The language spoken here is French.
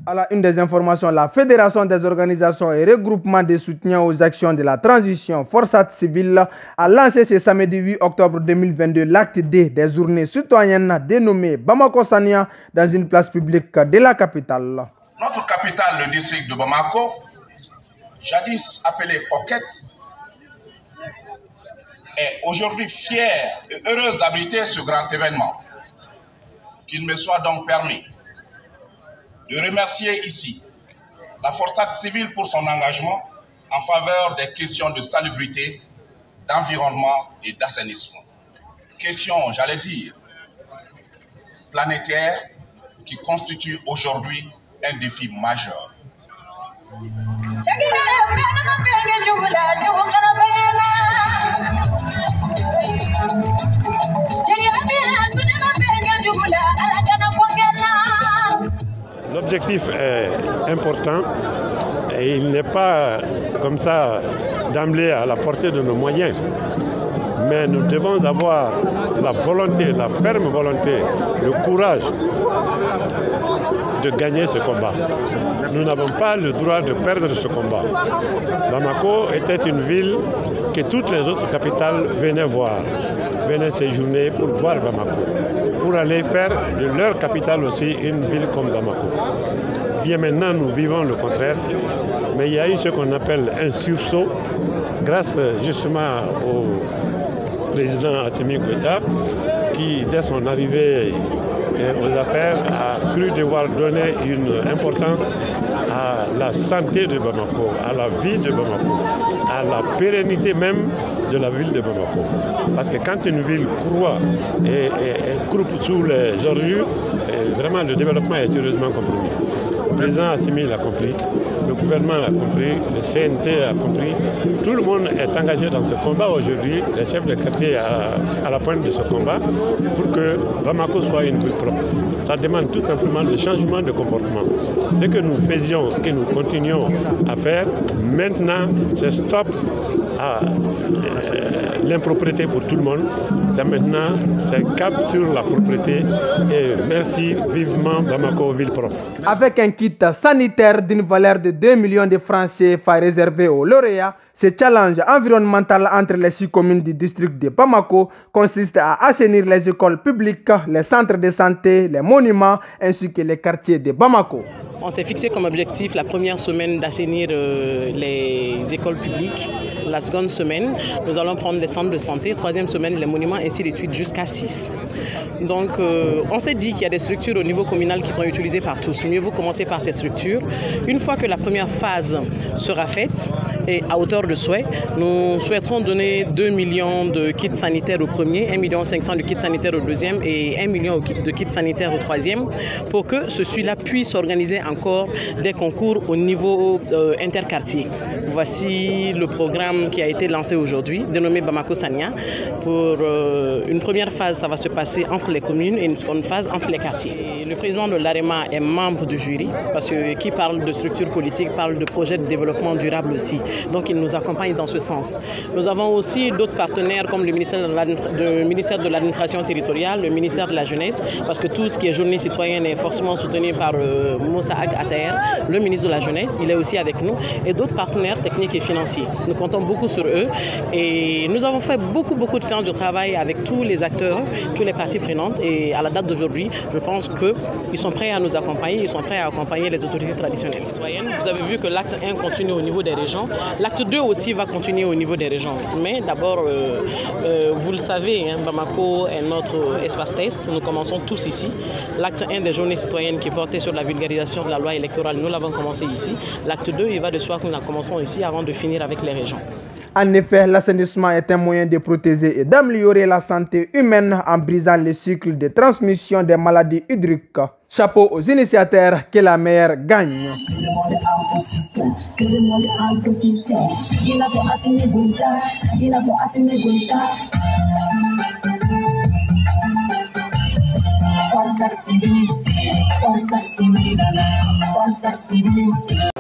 À la une des informations, la Fédération des organisations et regroupements de soutien aux actions de la transition Forçat Civile a lancé ce samedi 8 octobre 2022 l'acte D des journées citoyennes dénommées Bamako Sania dans une place publique de la capitale. Notre capitale, le district de Bamako, jadis appelée Pocket, est aujourd'hui fière et heureuse d'abriter ce grand événement. Qu'il me soit donc permis de remercier ici la Forçat Civile pour son engagement en faveur des questions de salubrité, d'environnement et d'assainissement. Question, j'allais dire, planétaire qui constitue aujourd'hui un défi majeur. L'objectif est important et il n'est pas comme ça d'emblée à la portée de nos moyens. Mais nous devons avoir la volonté, la ferme volonté, le courage de gagner ce combat. Nous n'avons pas le droit de perdre ce combat. Bamako était une ville que toutes les autres capitales venaient voir, venaient séjourner pour voir Bamako, pour aller faire de leur capitale aussi une ville comme Bamako. Bien maintenant, nous vivons le contraire, mais il y a eu ce qu'on appelle un sursaut, grâce justement au président Assimi Goïta, qui, dès son arrivée aux affaires, a cru devoir donner une importance à la santé de Bamako, à la vie de Bamako, à la pérennité même de la ville de Bamako. Parce que quand une ville croît et croupe sous les ordures, vraiment le développement est sérieusement compromis. Le président Assimi l'a compris, le gouvernement l'a compris, le CNT a compris. Tout le monde est engagé dans ce combat aujourd'hui, les chefs de quartier à la pointe de ce combat, pour que Bamako soit une ville propre. Ça demande tout simplement le changement de comportement. Ce que nous faisions, que nous continuons à faire, maintenant, c'est stop à l'impropriété pour tout le monde. Là maintenant, c'est cap sur la propriété et merci vivement Bamako, ville propre. Avec un kit sanitaire d'une valeur de 2 millions de francs CFA réservé aux lauréats, ce challenge environnemental entre les 6 communes du district de Bamako consiste à assainir les écoles publiques, les centres de santé, les monuments ainsi que les quartiers de Bamako. On s'est fixé comme objectif la première semaine d'assainir les écoles publiques. La seconde semaine, nous allons prendre les centres de santé. Troisième semaine, les monuments, ainsi de suite, jusqu'à 6. Donc, on s'est dit qu'il y a des structures au niveau communal qui sont utilisées par tous. Mieux vaut commencer par ces structures. Une fois que la première phase sera faite, et à hauteur de souhait, nous souhaiterons donner 2 millions de kits sanitaires au premier, 1,5 million de kits sanitaires au deuxième et 1 million de kits sanitaires au troisième, pour que celui-là puisse organiser encore des concours au niveau interquartier. Voici le programme qui a été lancé aujourd'hui, dénommé Bamako Sania. Pour une première phase, ça va se passer entre les communes et une seconde phase entre les quartiers. Et le président de l'AREMA est membre du jury, parce que qui parle de structure politique parle de projet de développement durable aussi. Donc il nous accompagne dans ce sens. Nous avons aussi d'autres partenaires comme le ministère de l'administration territoriale, le ministère de la jeunesse, parce que tout ce qui est journée citoyenne est forcément soutenu par Moussa Ag Ater, le ministre de la jeunesse, il est aussi avec nous, et d'autres partenaires techniques et financiers. Nous comptons beaucoup sur eux et nous avons fait beaucoup de séances de travail avec tous les acteurs, toutes les parties prenantes, et à la date d'aujourd'hui, je pense qu'ils sont prêts à nous accompagner, ils sont prêts à accompagner les autorités traditionnelles citoyennes. Vous avez vu que l'acte 1 continue au niveau des régions. L'acte 2 aussi va continuer au niveau des régions. Mais d'abord, vous le savez, hein, Bamako est notre espace test. Nous commençons tous ici. L'acte 1 des journées citoyennes qui portait sur la vulgarisation de la loi électorale, nous l'avons commencé ici. L'acte 2, il va de soi que nous la commençons ici avant de finir avec les régions. En effet, l'assainissement est un moyen de protéger et d'améliorer la santé humaine en brisant le cycle de transmission des maladies hydriques. Chapeau aux initiateurs, que la meilleure gagne. Forçat Civile,